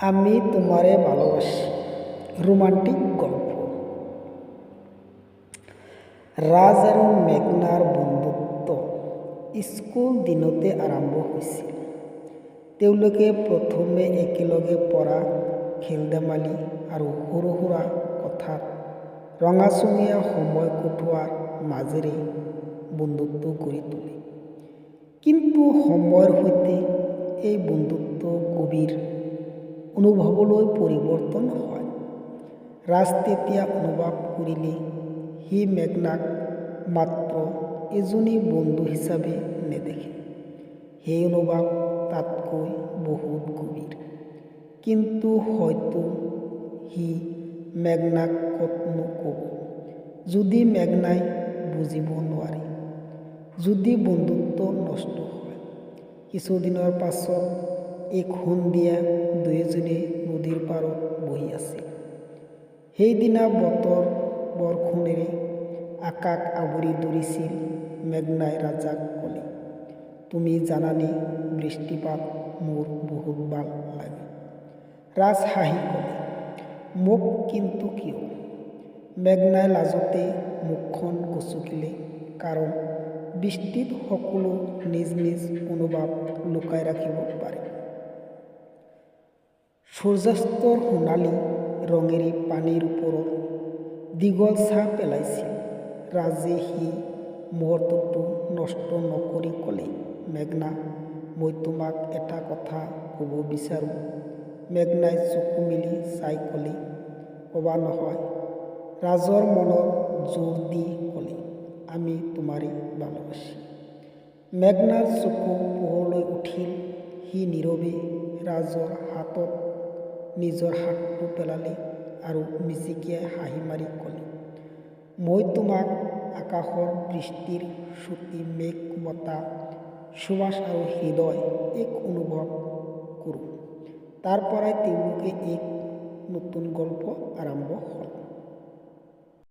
আমি তোমাৰে ভালোবাসি ৰোমান্টিক গল্প। ৰাজ আৰু মেঘনাৰ বন্ধুত্ব স্কুল দিনতে আৰম্ভ হৈছিল। তেওঁলোকে প্ৰথমে একেলগে পঢ়া, খেল ধেমালি আৰু সৰু সুৰা কথাত ৰঙাচঙীয়া সময় কটোৱাৰ মাজেৰে বন্ধুত্ব গঢ়ি তোলে। কিন্তু সময়ৰ সৈতে এই বন্ধুত্ব গভীৰ অনুভৱলৈ পৰিৱৰ্তন হয়। ৰাজ তেতিয়া অনুভৱ কৰিলে সি মেঘনাক মাত্ৰ এজনী বন্ধু হিচাপে নেদেখে। সেই অনুভৱ তাতকৈ বহুত গভীৰ। কিন্তু হয়তো সি মেঘনাক ক'তনো ক'ব, যদি মেঘনাই বুজিব নোৱাৰে, যদি বন্ধুত্ব নষ্ট হয়। কিছুদিনৰ পাছত এক সন্ধিয়া দুয়োজনে নদীৰ পাৰত বহি আছিল। সেইদিনা বতৰ বৰষুণেৰে আকাশ আৱৰি ধৰিছিল। মেঘনাই ৰাজাক ক'লে, তুমি জানানে বৃষ্টিপাত মোৰ বহুত ভাল লাগে। ৰাজ হাঁহি ক'লে, মোক কিন্তু কিয়? মেঘনাই লাজতে মুখখন গচকিলে, কাৰণ বৃষ্টিত সকলো নিজ নিজ অনুভৱ লুকাই ৰাখিব পাৰে। সূৰ্যাস্তৰ সোণালী ৰঙেৰে পানীৰ ওপৰত দীঘল ছাঁ পেলাইছিল। ৰাজে সেই মুহূৰ্তটো নষ্ট নকৰি ক'লে, মেঘনা, মই তোমাক এটা কথা ক'ব বিচাৰোঁ। মেঘনাই চকু মেলি চাই ক'লে, ক'বা নহয়। ৰাজৰ মনত জোৰ দি ক'লে, আমি তোমাৰে ভালোবাসি। মেঘনাৰ চকু পোহৰলৈ উঠিল। সি নীৰৱে ৰাজৰ হাতত নিজৰ হাতটো পেলালে আৰু মিচিকিয়াই হাঁহি মাৰি ক'লে, মই তোমাক আকাশৰ বৃষ্টিৰ চুটি মেঘ বতাহ সুবাস আৰু হৃদয় এক অনুভৱ কৰোঁ। তাৰ পৰাই তেওঁলোকে এক নতুন গল্প আৰম্ভ হ'ল।